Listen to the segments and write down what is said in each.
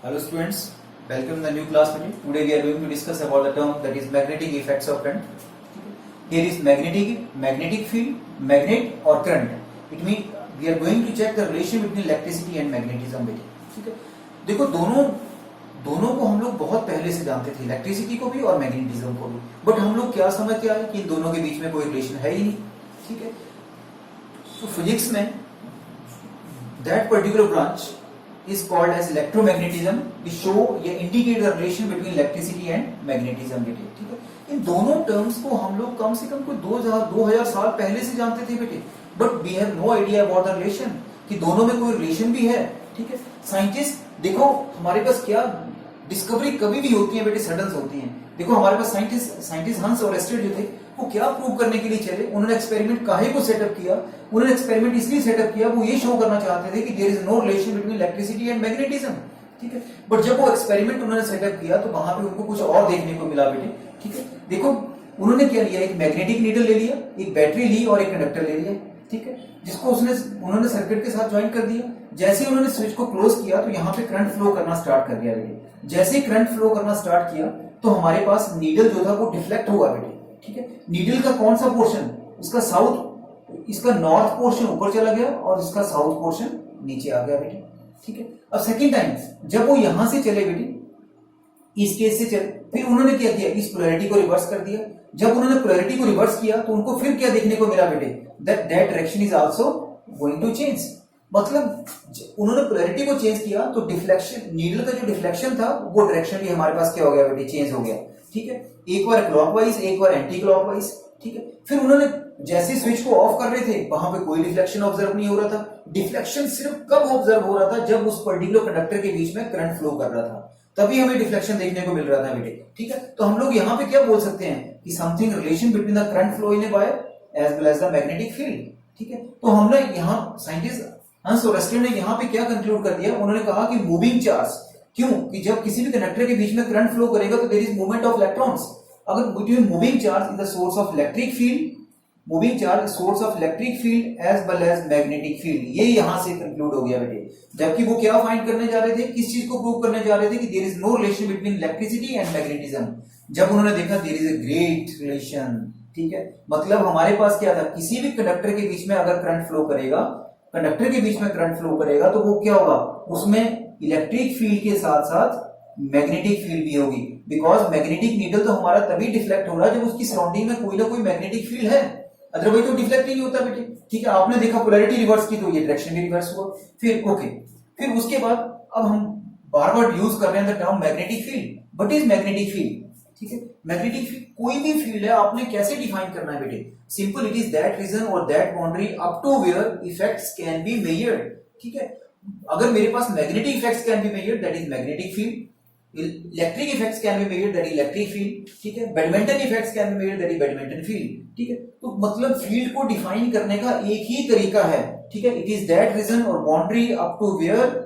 Hello students, welcome to the new class meeting. Today we are going to discuss about the term that is magnetic effects of current. Here is magnetic field, magnet or current. It means we are going to check the relation between electricity and magnetism. ठीक है, देखो दोनों को हम लोग बहुत पहले से जानते थे, इलेक्ट्रिसिटी को भी और मैग्नेटिज्म को भी, बट हम लोग क्या समझते आए कि इन दोनों के बीच में कोई रिलेशन है ही नहीं. ठीक है, तो फिजिक्स में that particular branch is called as electromagnetism. We show या indicate the relation between electricity and magnetism. ठीक है, इन दोनों टर्म्स को हम लोग कम से कम कोई 2000 साल पहले से जानते थे बेटे, but we have no idea about the relation कि दोनों में कोई रिलेशन भी है. ठीक है, साइंटिस्ट देखो हमारे पास क्या डिस्कवरी कभी भी होती है बेटे, सडन होती है. देखो हमारे पास साइंटिस्ट हंस और एस्टेड जो थे वो क्या प्रूव करने के लिए चले, उन्होंने एक्सपेरिमेंट काहे को सेटअप किया, उन्होंने एक्सपेरिमेंट इसलिए सेटअप किया वो ये शो करना चाहते थे कि there is no relation between electricity and magnetism. ठीक है, बट जब वो एक्सपेरिमेंट उन्होंने सेटअप किया तो वहां पे उनको कुछ और देखने को मिला बेटे. ठीक है, देखो उन्होंने क्या लिया, एक मैग्नेटिक नीडल ले लिया, एक बैटरी ली और एक कंडक्टर ले लिया. ठीक है, जिसको उन्होंने सर्किट के साथ ज्वाइन कर दिया. जैसे ही उन्होंने स्विच को क्लोज किया तो यहाँ पे करंट फ्लो करना स्टार्ट कर दिया बेटे. जैसे करंट फ्लो करना स्टार्ट किया तो हमारे पास नीडल जो था वो डिफ्लेक्ट हुआ बेटे. ठीक है, नीडल का कौन सा पोर्शन, इसका साउथ, इसका नॉर्थ पोर्शन ऊपर चला गया और इसका साउथ पोर्शन नीचे आ गया बेटे. ठीक है, अब सेकेंड टाइम जब वो यहां से चले बेटे, इस केस से चले, फिर उन्होंने क्या किया, इस पोलैरिटी को रिवर्स कर दिया. जब उन्होंने पोलैरिटी को रिवर्स किया तो उनको फिर क्या देखने को मिला बेटे, that direction is also going to change. मतलब उन्होंने पोलैरिटी को चेंज किया तो डिफ्लेक्शन, नीडल का जो डिफ्लेक्शन था वो डायरेक्शन भी हमारे पास क्या हो गया बेटे, चेंज हो गया. ठीक है, एक बार क्लॉकवाइज एक बार एंटी क्लॉकवाइज. ठीक है, फिर उन्होंने जैसे स्विच को ऑफ कर रहे थे वहां पे कोई डिफ्लेक्शन ऑब्जर्व नहीं हो रहा था. डिफ्लेक्शन सिर्फ कब ऑब्जर्व हो रहा था, जब उस पर्टिकुलर कंडक्टर के बीच में करंट फ्लो कर रहा था, तभी हमें डिफ्लेक्शन देखने को मिल रहा था बेटे. ठीक है, तो हम लोग यहाँ पे क्या बोल सकते हैं कि something relation between the current flow in a wire as well as the magnetic field. ठीक है, तो हमने यहाँ साइंटिस्ट हंस और एस्टेड ने यहाँ पे क्या कंक्लूड कर दिया, उन्होंने कहा कि मूविंग चार्ज, क्यों कि जब किसी भी कंडक्टर के बीच में करंट फ्लो करेगा तो there is movement of electrons. अगर between moving charge is the source of electric field, moving charge source of electric field as well as magnetic field. ये यहां से कंक्लूड हो गया बेटे. जबकि वो क्या फाइंड करने जा रहे थे, किस चीज को प्रूव करने जा रहे थे कि there is no relation between electricity and magnetism. जब उन्होंने देखा there is a great relation. ठीक है, मतलब हमारे पास क्या था, किसी भी कंडक्टर के बीच में अगर करंट फ्लो करेगा, कंडक्टर के बीच में करंट फ्लो करेगा तो वो क्या होगा, उसमें इलेक्ट्रिक फील्ड के साथ साथ मैग्नेटिक फील्ड भी होगी. बिकॉज मैग्नेटिक नीडल तो हमारा तभी डिफ्लेक्ट हो रहा है जब उसकी सराउंडिंग में कोई ना कोई मैग्नेटिक फील्ड है, अदरवाइज तो डिफ्लेक्ट ही नहीं होता बेटे. ठीक है, आपने देखा पोलैरिटी रिवर्स की तो ये डायरेक्शन भी रिवर्स हुआ. फिर ओके, फिर उसके बाद अब हम बार बार यूज कर रहे हैं the term magnetic field. What is magnetic field? ठीक है, मैग्नेटिक फील्ड कोई भी फील्ड है, आपने कैसे डिफाइन करना है बेटे, simple, it is that region और that boundary up to where effects can be measured. ठीक है, अगर मेरे पास magnetic effects can be measured that is magnetic field, electric effects can be measured that is electric field. ठीक है, badminton effects can be measured that is badminton field. ठीक है, तो मतलब फील्ड को डिफाइन करने का एक ही तरीका है. ठीक है, इट इज दैट रीजन और boundary up to where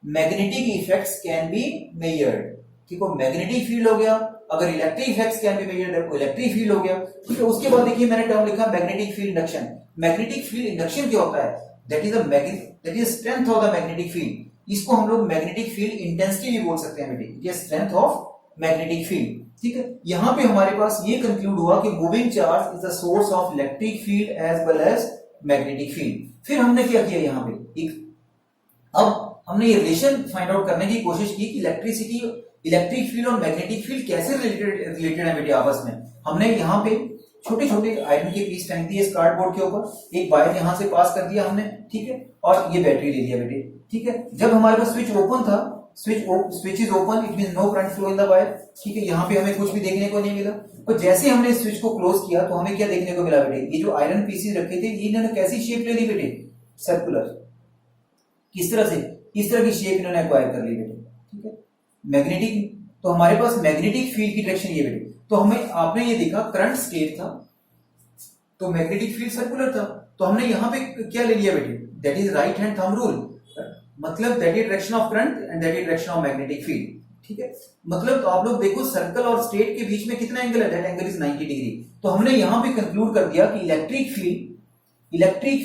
magnetic effects can be measured. ठीक है, मैग्नेटिक फील्ड हो गया, अगर electric effects can be measured that electric field हो गया. ठीक है, उसके बाद देखिए मैंने टर्म लिखा magnetic field induction. Magnetic field induction क्या होता है, that is strength of the magnetic field. इसको हम लोग मैग्नेटिक फील्ड इंटेंसिटी भी बोल सकते हैं बेटे, ये स्ट्रेंथ ऑफ मैग्नेटिक फील्ड. ठीक है, यहां पे हमारे पास ये कंक्लूड हुआ कि moving charge is the source of electric field as well as magnetic field. फिर हमने क्या किया यहाँ पे, अब हमने ये रिलेशन फाइंड आउट करने की कोशिश की कि इलेक्ट्रिक फील्ड और मैग्नेटिक फील्ड कैसे रिलेटेड है बेटे आपस में. हमने यहाँ पे छोटे छोटे आयरन के पीस फेंक दिए इस कार्डबोर्ड के ऊपर, एक वायर यहां से पास कर दिया हमने. ठीक है, और ये बैटरी ले लिया बेटे. ठीक है, जब हमारे पास स्विच ओपन था, switch is open, it means no current flow in the wire. ठीक है, यहाँ पे हमें कुछ भी देखने को नहीं मिला. तो जैसे हमने स्विच को क्लोज किया तो हमें क्या देखने को मिला बेटे, ये जो आयरन पीसेस रखे थे इन्होंने कैसी शेप ले ली बेटे, सर्कुलर. किस तरह से, इस तरह की शेप इन्होंने एक्वायर कर ली बेटे. ठीक है, मैग्नेटिक, तो हमारे पास मैग्नेटिक फील्ड की डायरेक्शन ये बेटे. तो हमें आपने ये देखा करंट स्टेट था तो मैग्नेटिक फील्ड सर्कुलर था, तो हमने यहां पे क्या ले लिया बेटे, that is right hand thumb rule. मतलब that is direction of current and that is direction of magnetic field. ठीक है, मतलब तो आप लोग देखो सर्कल और स्टेट के बीच में कितना एंगल है, दैट एंगल इज 90 डिग्री. तो हमने यहां पे कंक्लूड कर दिया कि electric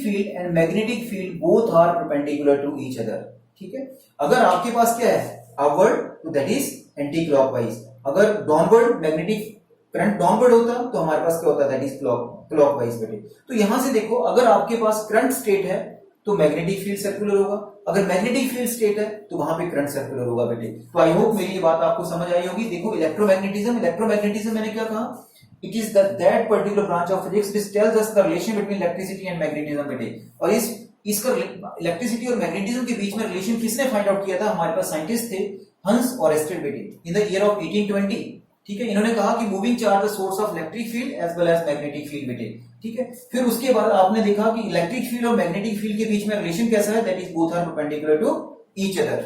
field and magnetic field both are perpendicular to each other. ठीक है, अगर आपके पास क्या है, अपवर्ड तो दैट इज एंटी क्लॉकवाइज। अगर डाउनवर्ड मैग्नेटिक करंट डाउनवर्ड होता तो हमारे पास क्या होता है, दैट इज क्लॉकवाइज बेटे। तो यहां से देखो, अगर आपके पास करंट स्टेट है तो मैग्नेटिक फील्ड सर्कुलर होगा, अगर मैग्नेटिक फील्ड स्टेट है तो वहां पे करंट सर्कुलर होगा बेटे। तो आई होप मेरी ये बात आपको समझ आई होगी। देखो इलेक्ट्रोमैग्नेटिज्म मैंने क्या कहा, it is that particular branch of physics which tells us the relation between electricity and magnetism बेटे। और इसका इलेक्ट्रिसिटी और मैग्नेटिज्म के बीच में रिलेशन किसने फाइंड आउट किया था, हमारे पास साइंटिस्ट थे हंस और एस्टेड बेटे इन द ईयर ऑफ 1820। ठीक है, इन्होंने कहा कि moving charge the source of electric field as well as magnetic field बेटे। ठीक है, फिर उसके बाद आपने देखा कि इलेक्ट्रिक फील्ड और मैग्नेटिक फील्ड के बीच में रिलेशन कैसा है, that is both are perpendicular to each other.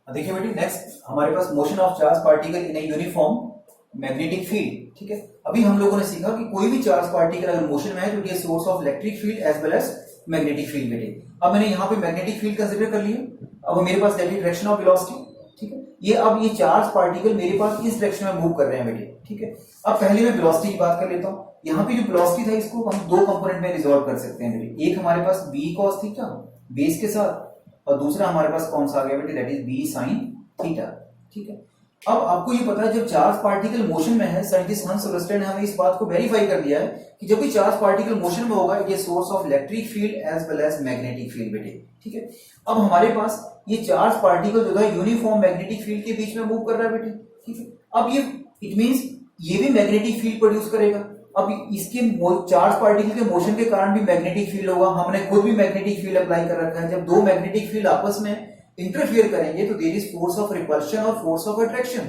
देखिए बेटे, नेक्स्ट हमारे पास motion of charge particle in a uniform magnetic field. ठीक है, अभी हम लोगों ने सीखा कि कोई भी चार्ज पार्टिकल अगर मोशन में है तो ये source of electric field as well as magnetic field बेटे। अब मैंने यहाँ पे मैग्नेटिक फील्ड कंसीडर कर लिया। अब मेरे पास that is direction of velocity. ठीक है, ये चार्ज पार्टिकल मेरे पास इस डायरेक्शन में मूव कर रहे हैं बेटे। ठीक है, अब पहले मैं वेलोसिटी की बात कर लेता हूं। यहाँ पे जो वेलोसिटी था इसको हम दो कंपोनेंट में रिजॉल्व कर सकते हैं बेटे। एक हमारे पास b cos थीटा बेस के साथ, और दूसरा हमारे पास कौन सा आ गया बेटे, that is b sin theta. ठीक है, अब आपको ये पता है जब चार्ज पार्टिकल मोशन में है, साइंटिस्ट हंस और एस्टेड ने हमें इस बात को वेरीफाई कर दिया है कि जब भी चार्ज पार्टिकल मोशन में होगा ये source of electric field as well as magnetic field बेटे। ठीक है, अब हमारे पास ये चार्ज पार्टिकल जो है यूनिफॉर्म मैग्नेटिक फील्ड के बीच में मूव कर रहा है बेटे। ठीक है, अब ये इट मींस ये भी मैग्नेटिक फील्ड प्रोड्यूस करेगा। अब इसके चार्ज पार्टिकल के मोशन के कारण भी मैग्नेटिक फील्ड होगा। हमने खुद भी मैग्नेटिक फील्ड अप्लाई कर रखा है। जब दो मैग्नेटिक फील्ड आपस में इंटरफियर करेंगे तो there is force of repulsion और फोर्स ऑफ अट्रैक्शन।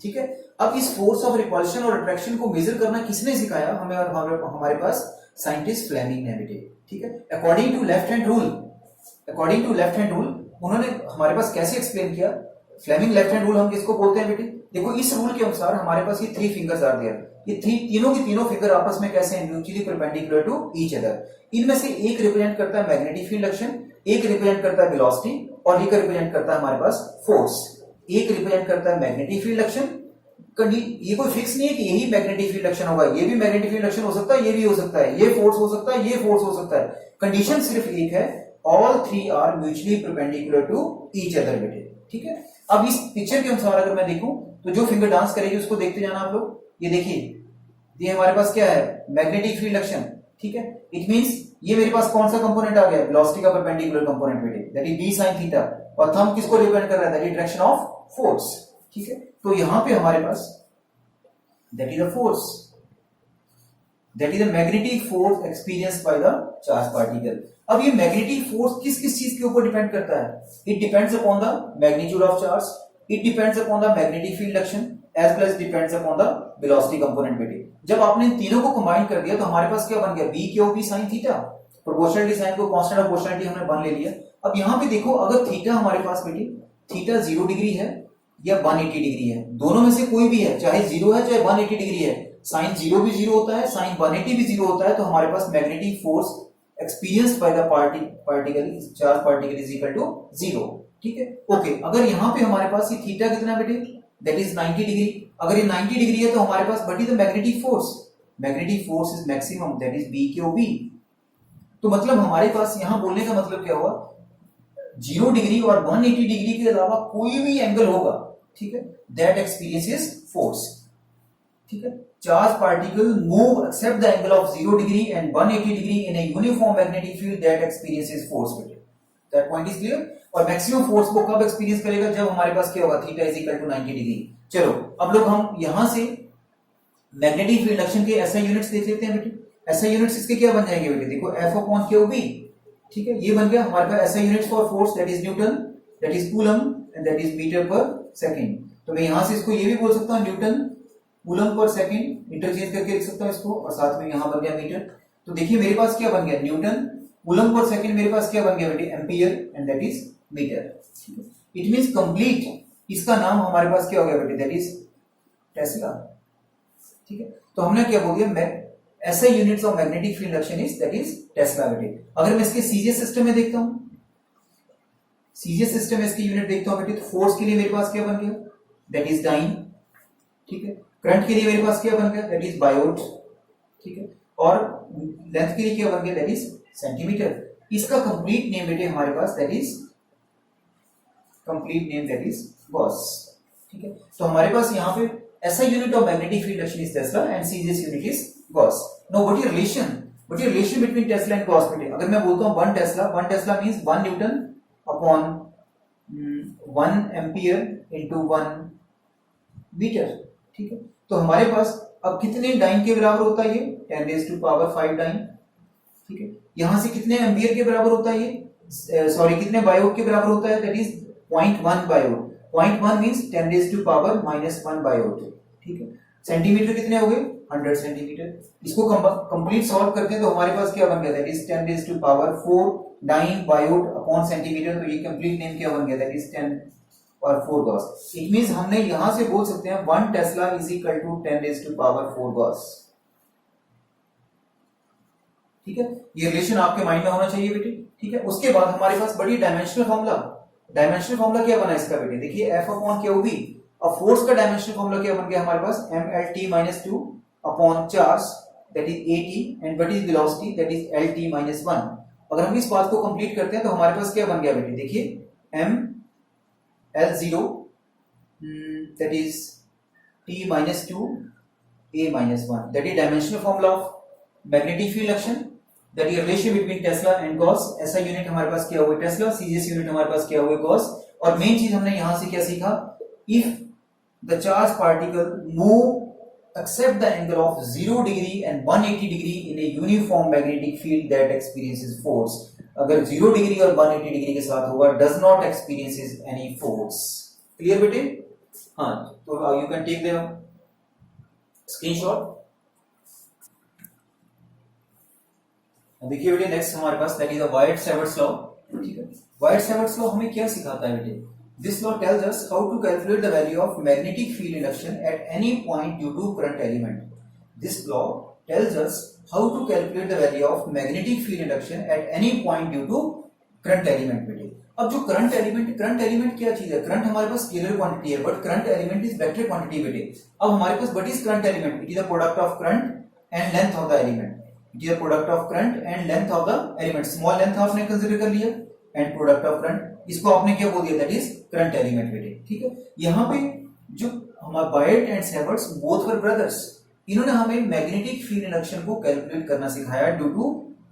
ठीक है, अब इस फोर्स ऑफ रिपल्शन और अट्रैक्शन को मेजर करना किसने सिखाया हमें, और हमारे पास साइंटिस्ट फ्लेमिंग ने बेटे। ठीक है, according to left hand rule उन्होंने हमारे पास कैसे एक्सप्लेन किया, फ्लेमिंग लेफ्ट हैंड रूल हम किसको बोलते हैं बेटे, देखो इस रूल के अनुसार हमारे पास ये थ्री फिंगर्स आर देयर। ये तीनों की तीनों फिंगर आपस में कैसे हैं, mutually perpendicular to each other. इनमें से एक रिप्रेजेंट करता है मैग्नेटिक फील्ड एक्शन, एक रिप्रेजेंट करता है वेलोसिटी, और एक रिप्रेजेंट करता है हमारे पास फोर्स। एक रिप्रेजेंट करता है मैग्नेटिक फील्ड एक्शन। ये कोई फिक्स नहीं है कि यही मैग्नेटिक फील्ड एक्शन होगा, ये भी मैग्नेटिक फील्ड एक्शन हो सकता है, ये भी हो सकता है, ये फोर्स हो सकता है, ये फोर्स हो सकता है। कंडीशन सिर्फ एक है, all three are mutually perpendicular to each other बेटे। ठीक है, अब इस पिक्चर के अनुसार अगर मैं देखूं तो जो फिंगर डांस करेगी उसको देखते जाना आप लोग। ये देखिए, ये हमारे पास क्या है, मैग्नेटिक फील्ड एक्शन। ठीक है, इट मींस ये मेरे पास कौन सा कंपोनेंट आ गया, वेलोसिटी का परपेंडिकुलर कंपोनेंट बेटे, that is b sin theta. और थंब किसको रिप्रेजेंट कर रहा है, that is direction of force. ठीक है, तो यहां पे हमारे पास that is a force, that is a magnetic force experienced by the charge particle. अब ये मैग्नेटिक फोर्स किस किस चीज के ऊपर डिपेंड करता है, it depends upon the magnitude of charge, it depends upon the magnetic field action as well as depends upon the velocity component बेटे। जब आपने इन तीनों को कंबाइन कर दिया तो हमारे पास क्या बन गया, b q b sin theta. Proportionality sign को कांस्टेंट ऑफ प्रोपोर्शनलिटी हमने वन ले लिया। अब यहां पे देखो, अगर थीटा हमारे पास बेटे, थीटा 0 डिग्री है या 180 डिग्री है, दोनों में से कोई भी है, चाहे 0 है चाहे 180 डिग्री है, साइन 0 भी 0 होता है, साइन 180 भी 0 होता है, तो हमारे पास magnetic force experienced by the particle charge particle is equal to 0। ठीक है, ओके, अगर यहां पे हमारे पास ये थीटा कितना बेटे, दैट इज 90 डिग्री। अगर ये 90 डिग्री है तो हमारे पास what is the magnetic force is maximum, that is b q b। तो मतलब हमारे पास यहां बोलने का मतलब क्या हुआ, 0 डिग्री और 180 डिग्री के अलावा कोई भी एंगल होगा, ठीक है, दैट एक्सपीरियंसेस फोर्स। ठीक है, charge particle move except the angle of 0 degree and 180 degree in a uniform magnetic field that experiences force बेटे। That point is clear. और मैक्सिमम फोर्स को कब एक्सपीरियंस करेगा, जब हमारे पास क्या होगा, theta is equal to 90 degree. चलो अब लोग हम यहां से मैग्नेटिक फील्ड एक्शन के एसआई यूनिट्स देख लेते हैं बेटे। एसआई यूनिट्स इसके क्या बन जाएंगे बेटे, देखो F अपॉन क्यू बी। ठीक है, ये बन गया हमारे पास SI units for force, that is newton, that is coulomb and that is metre per second. तो मैं यहां से इसको ये भी बोल सकता हूं, Newton coulomb per second, interchange करके लिख सकता हूं इसको, और साथ में यहां बन गया मीटर। तो देखिए मेरे पास क्या बन गया, न्यूटन कूलम पर सेकंड, मेरे पास क्या बन गया बेटे, ampere and that is metre. It means complete, इसका नाम हमारे पास क्या हो गया बेटे, दैट इज टेस्ला। ठीक है, तो हमने क्या बोल दिया, SI units of magnetic field action is that is Tesla बेटे। अगर मैं इसके सीजीएस सिस्टम में देखता हूं, सीजीएस सिस्टम में इसकी यूनिट देखता हूं बेटे, तो फोर्स के लिए मेरे पास क्या बन गया, दैट इज डाइन। ठीक है, करंट के लिए मेरे पास क्या बन गया, दैट इज बायोट। ठीक है, और लेंथ के लिए क्या बन गया, दैट इज सेंटीमीटर। इसका कंप्लीट नेम बेटे हमारे पास that is complete name that is gauss. ठीक है, तो हमारे पास यहाँ पे ऐसा unit of magnetic field action is tesla and CGS unit is gauss. Now what is relation between tesla and gauss बेटे? अगर मैं बोलता हूँ 1 tesla means 1 newton upon 1 ampere into 1 metre. ठीक है, तो हमारे पास अब कितने डाइन के बराबर होता है ये? 10 रेज़ टू पावर 5 डाइन। ठीक है, यहां से कितने एम्पियर के बराबर होता है ये? सॉरी, कितने बायोट के बराबर होता है? That is 0.1 biot. 0.1 means 10 raise to power -1 biot. ठीक है, सेंटीमीटर कितने हो गए? 100 सेंटीमीटर। इसको कंप्लीट सॉल्व करते हैं तो हमारे पास क्या बन गया? That is 10 raise to power 4 dyne biot upon centimetre. तो ये कंप्लीट नेम क्या बन गया? दैट इज 10 और 4 गॉस। इट मींस हमने यहां से बोल सकते हैं 1 tesla is equal to 10 raise to power 4 gauss. ठीक है, ये रिलेशन आपके माइंड में होना चाहिए बेटे। ठीक है, उसके बाद हमारे पास बड़ी डायमेंशनल फॉर्मूला क्या बना इसका बेटे? देखिए F अपॉन क्यू बी। अब फोर्स का डायमेंशनल फॉर्मूला क्या बन गया हमारे पास? mlt-2 upon charge that is at and what is velocity? That is lt-1। अगर हम इस बात को कंप्लीट करते हैं तो हमारे पास क्या बन गया बेटे? देखिए m L0 that is t-2 a-1 that is dimensional formula of magnetic field action, that is relation between Tesla and Gauss। ऐसा यूनिट हमारे पास क्या हुआ? टेस्ला। सीजीएस यूनिट हमारे पास क्या हुआ? गॉस। और मेन चीज हमने यहां से क्या सीखा? If the charge particle move except the angle of 0 degree and 180 degree in a uniform magnetic field that experiences force. अगर 0 डिग्री और 180 डिग्री के साथ होगा does not experiences any force. Clear बेटे? हाँ, तो you can take the screenshot. देखिए बेटे नेक्स्ट हमारे पास that is the Biot Savart's law. ठीक है, वायर्ड-सेवर्ट्स लॉ हमें क्या सिखाता है बेटे? This law tales us how to calculate the value of magnetic field induction at any point due to current element. This law tells us how to calculate the value of magnetic field induction at any point due to current element बेटे। अब जो current element क्या चीज है? Current हमारे पास scalar quantity है but current element is vector quantity बेटे। अब हमारे पास what is current element? It is the product of current and length of the element. It is the product of current and length of the element. Small length आपने consider कर लिया and product of current, इसको आपने क्या बोल दिया? That is current element बेटे। ठीक है, यहाँ पे जो हमारे Biot and Savarts both were brothers, इन्होंने हमें मैग्नेटिक फील्ड इंडक्शन को कैलकुलेट करना सिखाया ड्यू टू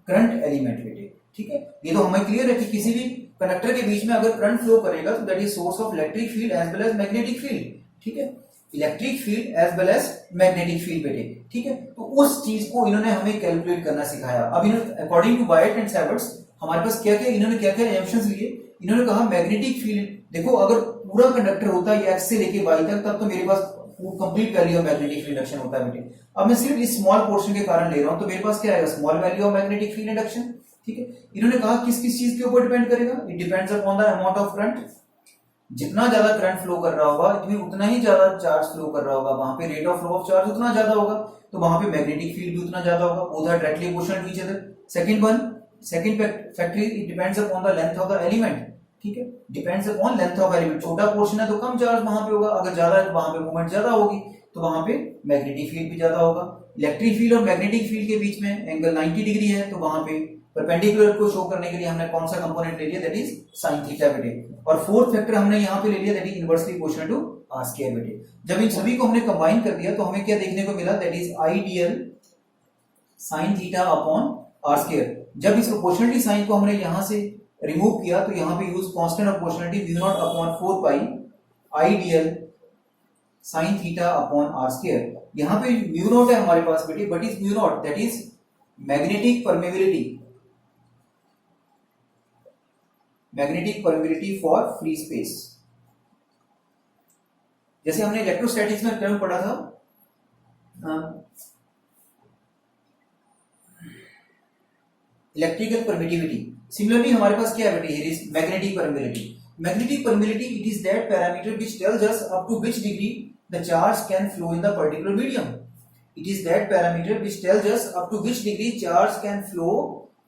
करंट एलिमेंट बेटे। ठीक है, ये तो हमें क्लियर है कि किसी भी कंडक्टर के बीच में अगर करंट फ्लो करेगा तो that is source of electric field as well as magnetic field. ठीक है, electric field as well as magnetic field बेटे। ठीक है, तो उस चीज को इन्होंने हमें कैलकुलेट करना सिखाया। अब इन्होंने अकॉर्डिंग टू बायर्ड एंड सेवर्ट्स हमारे पास क्या क्या इन्होंने क्या क्या एजम्पशंस लिए? इन्होंने कहा मैग्नेटिक फील्ड, देखो अगर पूरा कंडक्टर होता है एक्स से लेके वाई तक तब तो मेरे पास complete value of magnetic field induction होता है बेटे। अब मैं सिर्फ इस स्मॉल पोर्शन के कारण ले रहा हूं तो मेरे पास क्या आएगा? Small value of magnetic field induction. ठीक है, इन्होंने कहा किस किस चीज के ऊपर डिपेंड करेगा? It depends upon the amount of current. जितना ज्यादा करंट फ्लो कर रहा होगा इसमें उतना ही ज्यादा चार्ज फ्लो कर रहा होगा, वहां पे rate of flow of charge उतना ज्यादा होगा तो वहां पे मैग्नेटिक फील्ड भी उतना ज्यादा होगा। Both are directly proportional to each other. Second factor it depends upon the length of the element. ठीक है, depends upon length of element. छोटा पोर्शन है तो कम चार्ज वहां पे होगा, अगर ज्यादा है तो वहां पे मूवमेंट ज्यादा होगी तो वहां पे मैग्नेटिक फील्ड भी ज्यादा होगा। इलेक्ट्रिक फील्ड और मैग्नेटिक फील्ड के बीच में एंगल 90 डिग्री है तो वहां पे परपेंडिकुलर को शो करने के लिए हमने कौन सा कंपोनेंट ले लिया? दैट इज sin थीटा बेटे। और फोर्थ फैक्टर हमने यहां पे ले लिया that is inversely proportional to r square बेटे। जब इन सभी को हमने कंबाइन कर दिया तो हमें क्या देखने को मिला? That is ideal sin theta upon r square. जब इस प्रोपोर्शनलिटी साइन को हमने यहां से रिमूव किया तो यहां पे use constant of proportionality mu0 upon 4 pi ideal sin theta upon r square. यहां पे mu0 है हमारे पास बेटे, but is mu0 that is magnetic permeability for free space. जैसे हमने इलेक्ट्रोस्टैटिक्स में टर्म पढ़ा था इलेक्ट्रिकल परमिटिविटी, सिमिलरली हमारे पास क्या है बेटे? Here is magnetic permittivity. Magnetic permeability, it is that parameter which tells us up to which degree the charge can flow in the particular medium. It is that parameter which tells us up to which degree charge can flow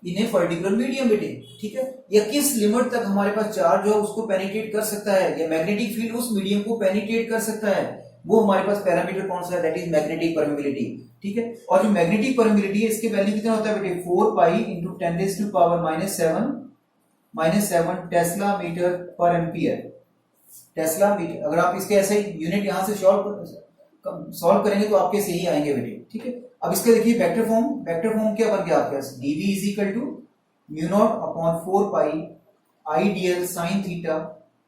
in a particular medium बेटे। ठीक है, या किस limit तक हमारे पास charge जो है उसको पेनिट्रेट कर सकता है या मैग्नेटिक फील्ड उस मीडियम को पेनिट्रेट कर सकता है, वो हमारे पास पैरामीटर कौन सा है? That is magnetic permeability. ठीक है, और जो मैग्नेटिक परमिबिलिटी है इसके वैल्यू कितना होता है बेटे? 4 pi into 10 raise to power -7 tesla metre पर एम्पियर। टेस्ला मीटर, अगर आप इसके ऐसे यूनिट यहाँ से सॉल्व करेंगे तो आपके सही आएंगे बेटे, ठीक है। अब इसका देखिए वेक्टर फॉर्म क्या बन गया आपके पास, dv is equal to mu not upon 4 pi I dl sine theta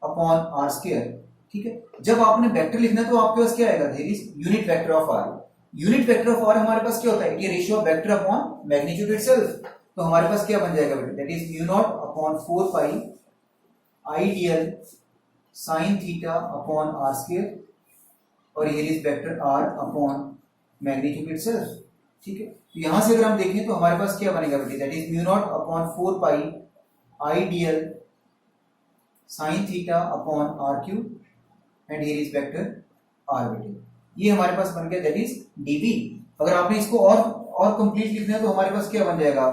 upon are square, ठीक है। जब आपने वेक्टर लिखना है तो आपके पास क्या आएगा, there is unit vector of R. Unit vector of R हमारे पास क्या होता है, ये ratio of vector upon magnitude itself. तो हमारे पास क्या बन जाएगा बेटे, that is mu not upon 4 pi I dl sine theta upon are square, और here is vector R upon magnitude itself, ठीक है। तो यहां से अगर हम देखें तो हमारे पास क्या बनेगा बेटे, that is mu not upon 4 pi I dl sine theta upon r cube, and here is vector r बेटे। ये हमारे पास बन गया दैट इज dv। अगर आपने इसको और कंप्लीट लिखना है तो हमारे पास क्या बन जाएगा,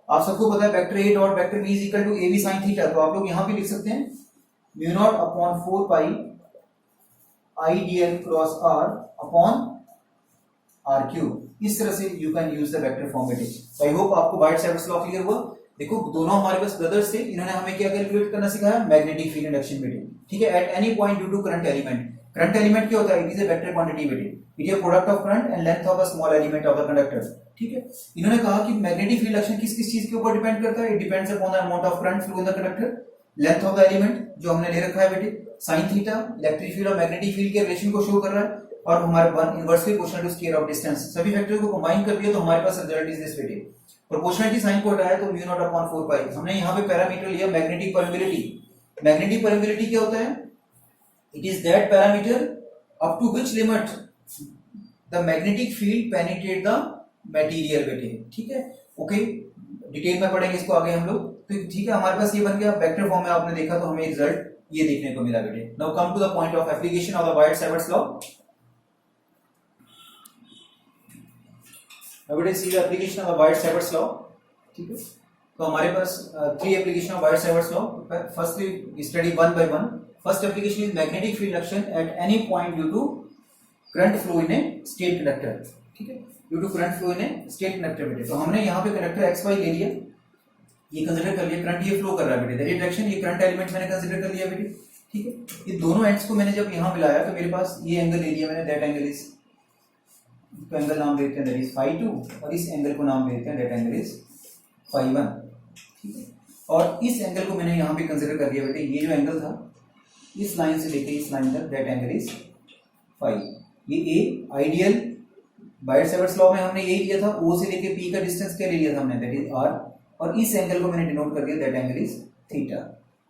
आप सबको पता है vector a dot vector b is equal to ab sin theta, तो आप लोग यहां पे लिख सकते हैं mu not upon 4 pi I dl cross r upon r cube. इस तरह से you can use the vector form बेटे। तो आई होप आपको वाइट-सेवर्ट्स लॉ क्लियर हुआ। देखो दोनों हमारे पास ब्रदर्स थे, इन्होंने हमें क्या कैलकुलेट करना सिखाया, मैग्नेटिक फील्ड इंडक्शन बेटे, ठीक है। At any point due to current element, current element क्या होता है, it is a vector quantity बेटे, it is product of current and length of a small element of the conductor, ठीक है। इन्होंने कहा कि मैग्नेटिक फील्ड इंडक्शन किस किस चीज के ऊपर डिपेंड करता है, it depends upon the amount of current flow in the conductor, length of the element जो हमने ले रखा है बेटे, साइन थीटा इलेक्ट्रिक फील्ड और मैग्नेटिक फील्ड के रिलेशन को शो कर रहा है, और हमारे one inversely proportional to square of distance. सभी फैक्टर को कंबाइन कर दिया तो हमारे पास रिजल्ट इज दिस बेटे। प्रोपोर्शनलिटी साइन को हटाया तो म्यू नॉट अपॉन 4 पाई। हमने यहां पे पैरामीटर लिया मैग्नेटिक परमेबिलिटी। मैग्नेटिक परमेबिलिटी क्या होता है, it is that parameter up to which limit the magnetic field penetrate the material बेटे, ठीक है। ओके, डिटेल में पढ़ेंगे इसको आगे हम लोग, तो ठीक है। हमारे पास ये बन गया वेक्टर फॉर्म में, आपने देखा तो हमें रिजल्ट ये देखने को मिला बेटे। Now come to the point of application of the Biot Savart's law. Now we will see the application of the White-Saverts law, ठीक है। तो हमारे पास 3 application of White-Saverts law। Firstly, study one by one. First application is magnetic field induction at any point due to current flow in a state conductor, ठीक है। Due to current flow in a state conductor बेटे। तो हमने यहाँ पे conductor XY ले लिया, ये कंसिडर कर लिया, करंट ये फ्लो कर रहा है बेटे, दैट डायरेक्शन, ये करंट एलिमेंट मैंने कंसिडर कर लिया बेटे, ठीक है। ये दोनों एंड्स को मैंने जब यहाँ मिलाया तो मेरे पास ये एंगल ले लिया मैंने, दैट एंगल इज, इसको एंगल नाम देते हैं दैट इज φ2, और इस एंगल को नाम देते हैं दैट एंगल इज φ1, ठीक है। और इस एंगल को मैंने यहाँ पे कंसीडर कर दिया बेटे, ये जो एंगल था इस लाइन से लेके इस लाइन तक दैट एंगल इज φ। ये ए आइडियल वाइट-सेवर्ट्स लॉ में हमने यही लिया था, ओ से लेके पी का डिस्टेंस क्या ले लिया था हमने, दैट इज आर, और इस एंगल को मैंने डिनोट कर दिया दैट एंगल इज थीटा,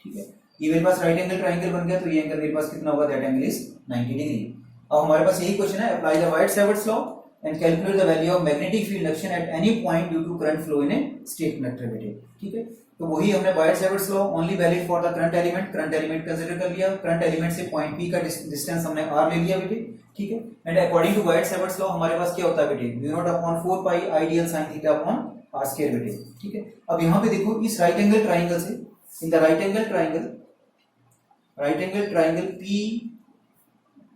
ठीक है। ये मेरे पास राइट एंगल ट्रायंगल बन गया, तो ये एंगल मेरे पास कितना होगा, दैट एंगल इज 90 डिग्री। अब हमारे पास यही क्वेश्चन है, apply the Biot Savart's law and calculate the value of magnetic field induction at any point due to current flow in a straight conductor बेटे, ठीक है। तो वही हमने Biot Savart's law only valid for the current element consider कर लिया, current element से point p का डिस्टेंस हमने आर ले लिया बेटे, ठीक है। And according to Biot Savart's law हमारे पास क्या होता है बेटे, mu not upon 4 pi I dl sin theta upon are square बेटे, ठीक है। अब यहाँ पे देखो इस राइट एंगल ट्राइंगल से, in the right angle triangle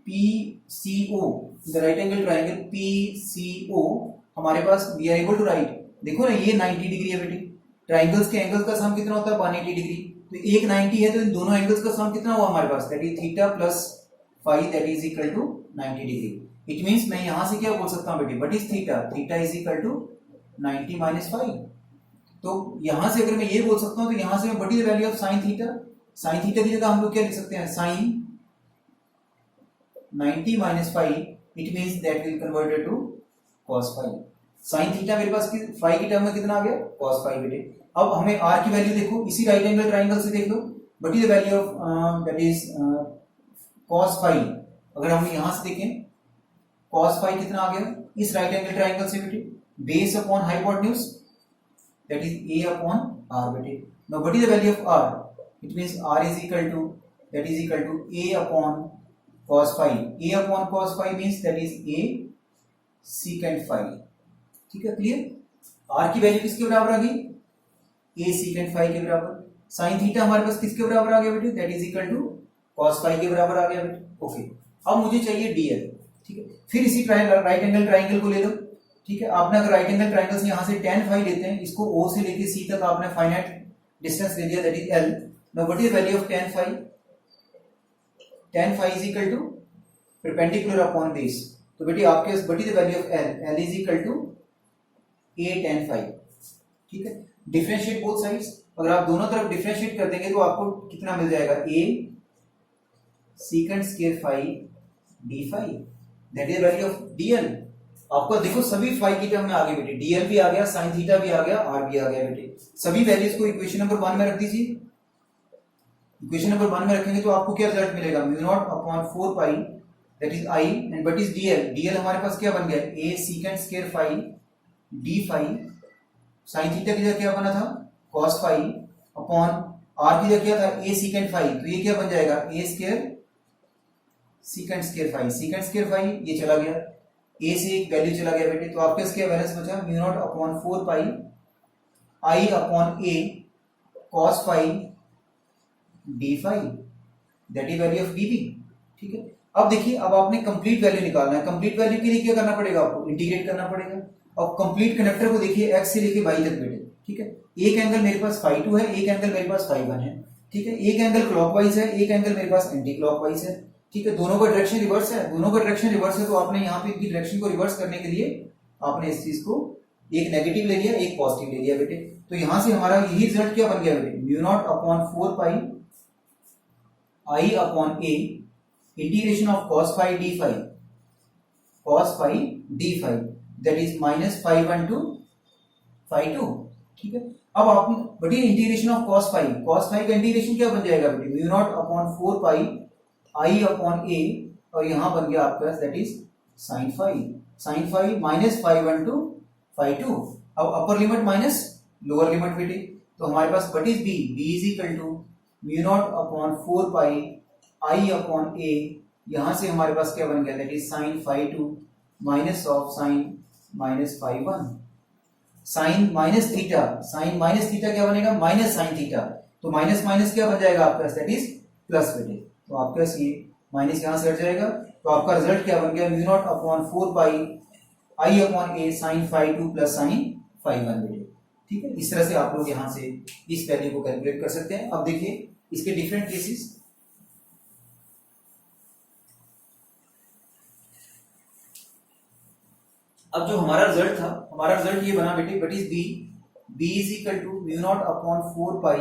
PCO, the right angle triangle PCO, हमारे पास we are able to write, देखो ना ये 90 डिग्री है बेटे, ट्राइंगल्स के एंगल्स का सम कितना होता है 180 डिग्री, तो एक 90 है तो इन दोनों एंगल्स का सम कितना हुआ हमारे पास, that is theta plus phi that is equal to 90 degree. It means मैं यहां से क्या बोल सकता हूं बेटे, what is theta is equal to 90 minus phi. तो यहां से अगर मैं ये बोल सकता हूं तो यहां से मैं what is the value of sine theta की जगह हम लोग क्या लिख सकते हैं, sine 90 minus phi, it means that will converted to cos phi. Sine theta मेरे पास फाई की टर्म में कितना आ गया, cos फाई बेटे। अब हमें r की वैल्यू देखो, इसी राइट एंगल ट्रायंगल से देख लो, what is the value of that is cos phi. अगर हम यहां से देखें cos फाई कितना आ गया इस राइट एंगल ट्रायंगल से बेटे, base upon hypotenuse that is a upon r बेटे। Now what is the value of r, it means r is equal to that is equal to a upon cos phi. a upon cos phi means that is a secant phi, ठीक है, clear. r की value किसके बराबर आ गई, a secant phi के बराबर। sin theta हमारे पास किसके बराबर आ गया बेटे, that is equal to cos phi के बराबर आ गया बेटे, ओके। अब मुझे चाहिए dl, ठीक है। फिर इसी राइट एंगल ट्रायंगल को ले लो, ठीक है। आपने अगर राइट एंगल ट्रायंगल से यहां से tan फाई लेते हैं, इसको o से लेके c तक आपने फाइनाइट डिस्टेंस ले लिया that is l। Now what is value of tan phi, tan phi is equal to perpendicular upon base. तो बेटे आपके पास what is the value of L is equal to a tan phi. ठीक है, differentiate both sides. अगर आप दोनों तरफ डिफरेंशिएट कर देंगे तो आपको कितना मिल जाएगा, a secant square phi d phi, that is value of dl. आपको देखो सभी फाई की टर्म में आ गए बेटे, dl भी आ गया, sin थीटा भी आ गया, r भी आ गया बेटे. सभी वैल्यूज को इक्वेशन नंबर 1 में रख दीजिए. इक्वेशन नंबर 1 में रखेंगे तो आपको क्या रिजल्ट मिलेगा, mu naught upon 4 pi that is i and what is dl. dl हमारे पास क्या बन गया, a secant square phi d phi, sin theta की जगह क्या बना था, cos phi अपॉन r की जगह क्या था, a secant phi. तो ये क्या बन जाएगा, a square secant square phi. secant square phi ये चला गया, a से एक वैल्यू चला गया बेटे, तो आपके पास क्या बैलेंस बचा, mu naught upon 4 pi i upon a cos phi d phi that is value of dv. ठीक है, अब देखिए अब आपने कंप्लीट वैल्यू निकालना है. कंप्लीट वैल्यू के लिए क्या करना पड़ेगा, आपको इंटीग्रेट करना पड़ेगा. अब कंप्लीट कंडक्टर को देखिए x से लेके y तक बेटे. ठीक है, एक एंगल मेरे पास phi 2 है, एक एंगल मेरे पास phi 1 है. ठीक है, एक एंगल क्लॉकवाइज है, एक एंगल मेरे पास एंटी क्लॉकवाइज है. ठीक है, दोनों का डायरेक्शन रिवर्स है, दोनों का डायरेक्शन रिवर्स है. तो आपने यहाँ पे इनकी डायरेक्शन को रिवर्स करने के लिए आपने इस चीज को एक नेगेटिव ले लिया, एक पॉजिटिव ले लिया बेटे. तो यहां से हमारा यही रिजल्ट क्या बन गया बेटे, mu not upon 4 pi i upon a integration of cos phi d phi, cos phi d phi that is minus phi 1 to phi 2. ठीक है, अब आपने बड़ी इंटीग्रेशन ऑफ cos phi का इंटीग्रेशन क्या बन जाएगा बेटे, mu not upon 4 pi i upon a और यहां बन गया आपका that is sin phi minus phi 1 to phi 2. अब upper limit minus lower limit बेटे, तो हमारे पास what is b is equal to mu not upon 4 pi i upon a, यहां से हमारे पास क्या बन गया that is sin phi 2 minus of sin minus phi 1. sin minus theta क्या बनेगा, माइनस sin थीटा. तो माइनस माइनस क्या बन जाएगा आपका दैट इज प्लस बेटे. तो आपके पास ये माइनस यहां से हट जाएगा. तो आपका रिजल्ट क्या बन गया, mu naught upon 4 pi i upon a sin phi 2 plus sin phi 1 बेटे. ठीक है, इस तरह से आप लोग यहां से इस वैल्यू को कैलकुलेट कर सकते हैं. अब देखिए इसके डिफरेंट केसेस. अब जो हमारा रिजल्ट ये बना बेटे, what is b is equal to mu not upon 4 pi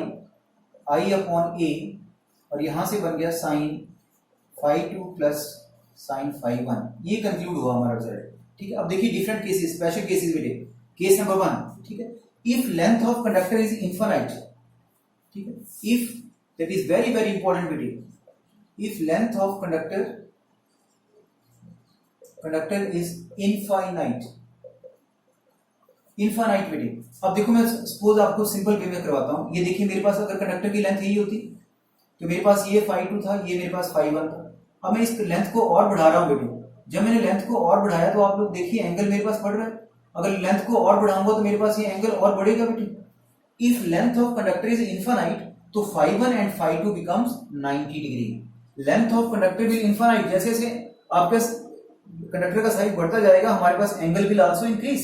i upon a और यहां से बन गया sin phi 2 plus sin phi 1. ये कंक्लूड हुआ हमारा रिजल्ट. ठीक है, अब देखिए डिफरेंट केसेस, स्पेशल केसेस बेटे. केस नंबर 1, ठीक है, if length of conductor is infinite. ठीक है, if that is very very important बेटे, if length of conductor is infinite बेटे. अब देखो मैं सपोज आपको सिंपल वे में करवाता हूं. ये देखिए मेरे पास अगर कंडक्टर की लेंथ यही होती तो मेरे पास ये phi 2 था, ये मेरे पास phi 1 था. अब मैं इस लेंथ को और बढ़ा रहा हूं बेटे. जब मैंने लेंथ को और बढ़ाया तो आप लोग देखिए एंगल मेरे पास बढ़ रहा है. अगर लेंथ को और बढ़ाऊंगा तो मेरे पास ये एंगल और बढ़ेगा बेटे. If length of conductor is infinite तो phi 1 and phi 2 becomes 90 degree. Length of conductor will infinite, जैसे जैसे आपका कंडक्टर का साइज बढ़ता जाएगा हमारे पास angle will also increase.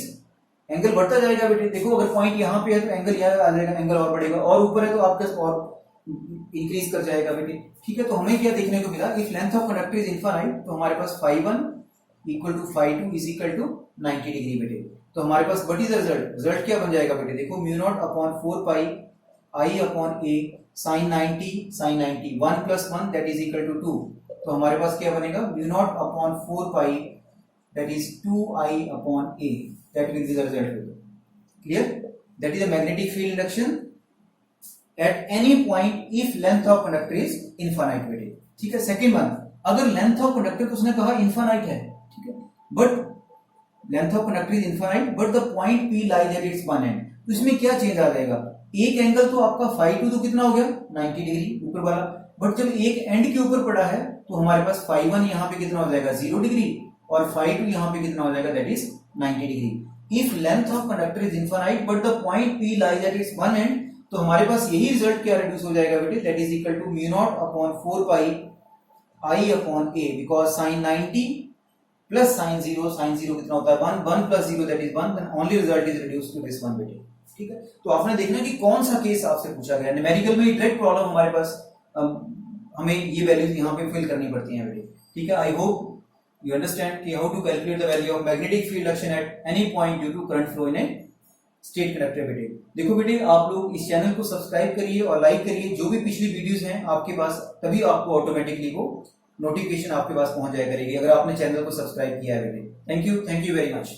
Angle बढ़ता जाएगा बेटे. देखो अगर पॉइंट यहाँ पे है तो एंगल यहाँ आ जाएगा, एंगल और बढ़ेगा, और ऊपर है तो आपका और इंक्रीज कर जाएगा बेटे. ठीक है, तो हमें क्या देखने को मिला, if length of conductor is infinite तो हमारे पास phi 1 equal to phi 2 is equal to 90 degree बेटे. तो हमारे पास व्हाट इज द रिजल्ट क्या बन जाएगा बेटे, देखो mu not upon 4 pi i upon a sin 90 1 plus 1 that is equal to 2. तो हमारे पास क्या बनेगा, mu not upon 4 pi that is 2i upon a that will be the result. Clear, that is the magnetic field induction at any point if length of conductor is infinite बेटे. ठीक है, second one, अगर length of conductor तो उसने कहा infinite है. ठीक है, but length of conductor is infinite but the point p lies at its one end. तो इसमें क्या चेंज आ जाएगा, एक एंगल तो आपका phi 2 तो कितना हो गया 90 डिग्री ऊपर वाला, बट जब एक एंड के ऊपर पड़ा है तो हमारे पास phi 1 यहाँ पे कितना हो जाएगा 0 डिग्री और phi 2 यहाँ पे कितना हो जाएगा that is 90 degree. If length of conductor is infinite but the point p lies at its one end तो हमारे पास यही रिजल्ट क्या रिड्यूस हो जाएगा बेटे, that is equal to mu not upon 4 pi i upon a because sin 90 plus sin 0 कितना होता है 1 plus 0 that is 1, then only result is reduce to this one बेटे. ठीक है, तो आपने देखना कि कौन सा केस आपसे पूछा गया. न्यूमेरिकल में डायरेक्ट प्रॉब्लम हमारे पास हमें ये वैल्यूज यहाँ पे फिल करनी पड़ती हैं बेटे, ठीक है। आई होप यू अंडरस्टैंड कि how to calculate the value of magnetic field action at any point due to current flow in a straight conductor बेटे। देखो बेटे, आप लोग इस चैनल को सब्सक्राइब करिए और लाइक करिए, जो भी पिछली वीडियोस हैं आपके पास, तभी आपको ऑटोमेटिकली वो नोटिफिकेशन आपके पास पहुंच जाया करेगी अगर आपने चैनल को सब्सक्राइब किया है बेटे। Thank you very much.